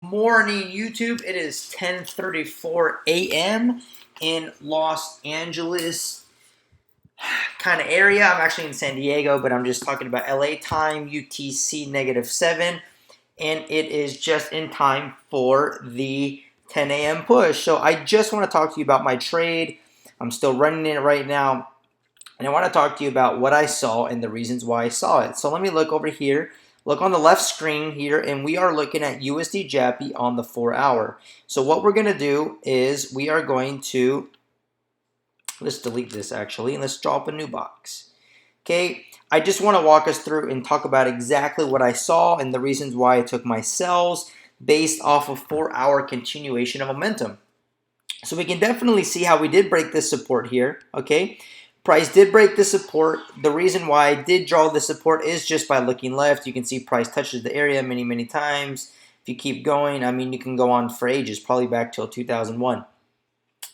Morning, YouTube. It is 10:34 a.m. in Los Angeles kind of area. I'm actually in San Diego, but I'm just talking about LA time, UTC -7, and it is just in time for the 10 a.m. push. So I just want to talk to you about my trade. I'm still running it right now, and I want to talk to you about what I saw and the reasons why I saw it. So let me look over here. Look on the left screen here, and we are looking at USD JAPY on the 4-hour. So what we're going to do is we are going to, let's delete this actually, and let's draw up a new box. Okay, I just want to walk us through and talk about exactly what I saw and the reasons why I took my sells based off of 4-hour continuation of momentum. So we can definitely see how we did break this support here, okay? Price did break the support. The reason why I did draw the support is just by looking left. You can see price touches the area many, many times. If you keep going, I mean, you can go on for ages, probably back till 2001.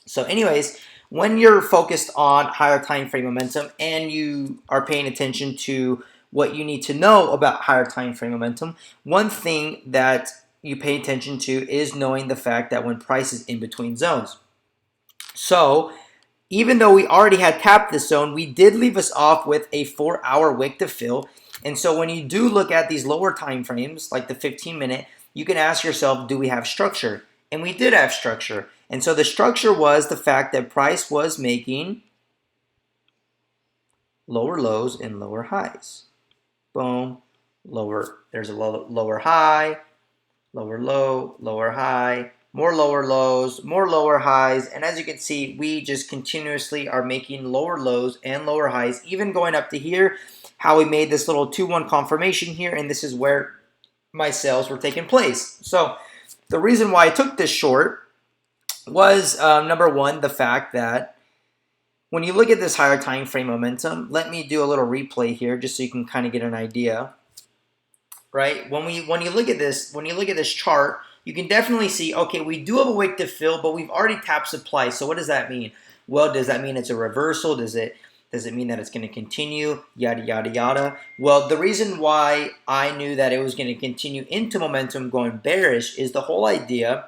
So anyways, when you're focused on higher time frame momentum and you are paying attention to what you need to know about higher time frame momentum, one thing that you pay attention to is knowing the fact that when price is in between zones. So even though we already had tapped this zone, we did leave us off with a 4-hour wick to fill. And so when you do look at these lower time frames, like the 15-minute, you can ask yourself, do we have structure? And we did have structure. And so the structure was the fact that price was making lower lows and lower highs. Boom, lower, there's a lower high, lower low, lower high, more lower lows, more lower highs, and as you can see, we just continuously are making lower lows and lower highs, even going up to here, how we made this little 2-1 confirmation here, and this is where my sales were taking place. So the reason why I took this short was, number one, the fact that when you look at this higher time frame momentum, let me do a little replay here just so you can kind of get an idea. Right? When you look at this chart, you can definitely see, okay, we do have a wick to fill, but we've already tapped supply. So what does that mean? Well, does that mean it's a reversal? Does it mean that it's going to continue? Yada, yada, yada. Well, the reason why I knew that it was going to continue into momentum going bearish is the whole idea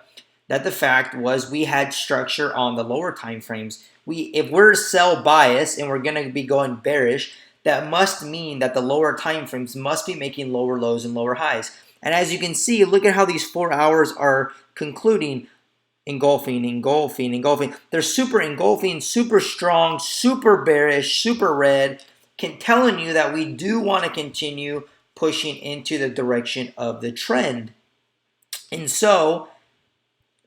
that the fact was we had structure on the lower time frames. If we're sell bias and we're going to be going bearish, that must mean that the lower time frames must be making lower lows and lower highs. And as you can see, look at how these 4 hours are concluding, engulfing, engulfing, engulfing. They're super engulfing, super strong, super bearish, super red, telling you that we do want to continue pushing into the direction of the trend. And so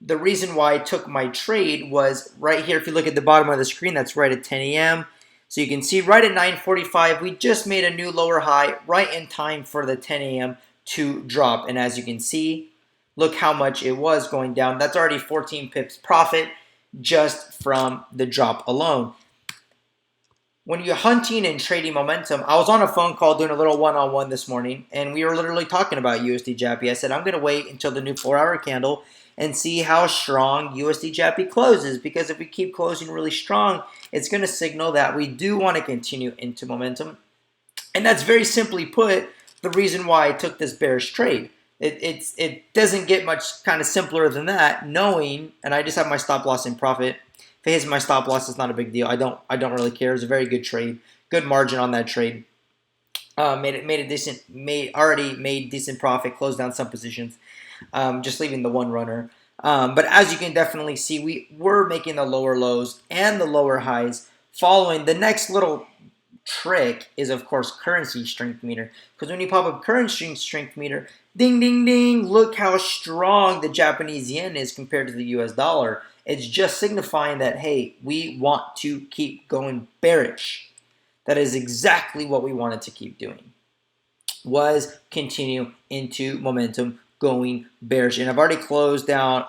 the reason why I took my trade was right here. If you look at the bottom of the screen, that's right at 10 a.m. So you can see right at 9:45, we just made a new lower high right in time for the 10 a.m. to drop. And as you can see, look how much it was going down. That's already 14 pips profit just from the drop alone. When you're hunting and trading momentum, I was on a phone call doing a little one-on-one this morning, and we were literally talking about USD JAPY. I said, I'm going to wait until the new 4-hour candle and see how strong USD JAPY closes, because if we keep closing really strong, it's going to signal that we do want to continue into momentum. And that's very simply put the reason why I took this bearish trade. It doesn't get much kind of simpler than that, knowing, and I just have my stop loss in profit. If it hits my stop loss, it's not a big deal. I don't really care. It's a very good trade, good margin on that trade. Already made decent profit, closed down some positions, just leaving the one runner. But as you can definitely see, we were making the lower lows and the lower highs. Following the next little trick is, of course, currency strength meter. Because when you pop up currency strength meter, ding, ding, ding, look how strong the Japanese yen is compared to the US dollar. It's just signifying that, hey, we want to keep going bearish. That is exactly what we wanted to keep doing, was continue into momentum going bearish. And I've already closed down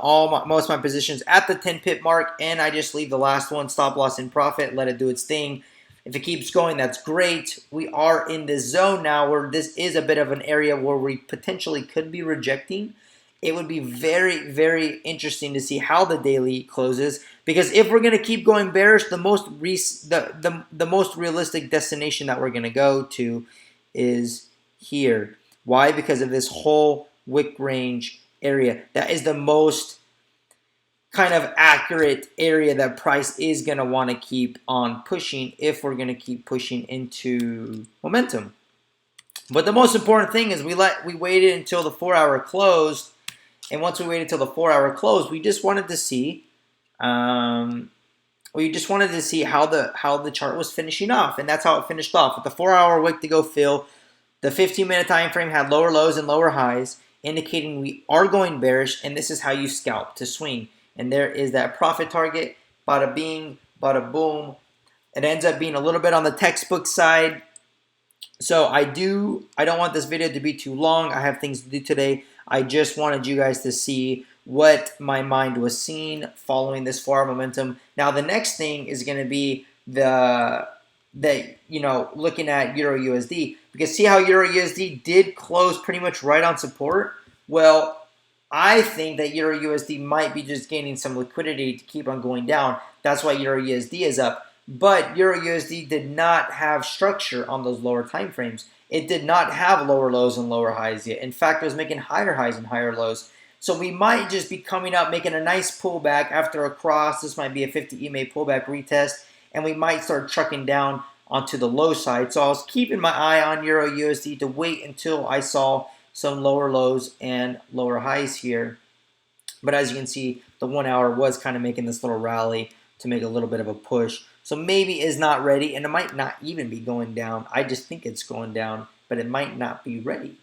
most of my positions at the 10 pip mark, and I just leave the last one, stop loss in profit, let it do its thing. If it keeps going, that's great. We are in this zone now where this is a bit of an area where we potentially could be rejecting. It would be very, very interesting to see how the daily closes, because if we're going to keep going bearish, the most realistic destination that we're going to go to is here. Why? Because of this whole wick range area. That is the most kind of accurate area that price is going to want to keep on pushing if we're going to keep pushing into momentum. But the most important thing is we waited until the 4-hour closed, and once we waited until the 4-hour closed, we just wanted to see how the chart was finishing off, and that's how it finished off. With the 4-hour wick to go fill, the 15-minute time frame had lower lows and lower highs, indicating we are going bearish, and this is how you scalp to swing. And there is that profit target, bada bing, bada boom. It ends up being a little bit on the textbook side. So I don't want this video to be too long. I have things to do today. I just wanted you guys to see what my mind was seeing following this 4-hour momentum. Now the next thing is going to be looking at Euro USD, because see how Euro USD did close pretty much right on support. Well, I think that Euro USD might be just gaining some liquidity to keep on going down. That's why Euro USD is up. But Euro USD did not have structure on those lower time frames. It did not have lower lows and lower highs yet. In fact, it was making higher highs and higher lows. So we might just be coming up, making a nice pullback after a cross. This might be a 50 EMA pullback retest, and we might start trucking down onto the low side. So I was keeping my eye on Euro USD to wait until I saw some lower lows and lower highs here. But as you can see, the 1 hour was kind of making this little rally to make a little bit of a push. So maybe is not ready, and it might not even be going down. I just think it's going down, but it might not be ready.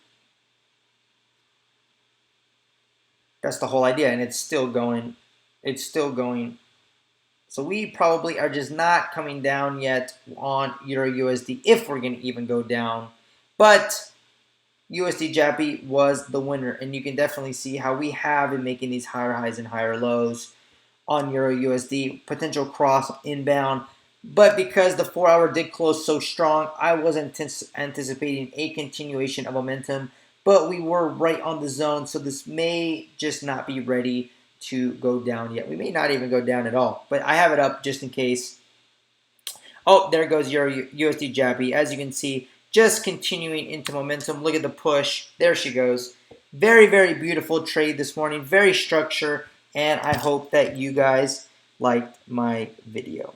That's the whole idea, and it's still going. It's still going. So we probably are just not coming down yet on Euro USD if we're going to even go down. But USD JAPY was the winner, and you can definitely see how we have been making these higher highs and higher lows on Euro USD, potential cross inbound. But because the 4-hour did close so strong, I wasn't anticipating a continuation of momentum, but we were right on the zone, so this may just not be ready to go down yet. We may not even go down at all, but I have it up just in case. Oh, there goes Euro USD JAPY. As you can see, just continuing into momentum. Look at the push. There she goes. Very, very beautiful trade this morning. Very structured. And I hope that you guys liked my video.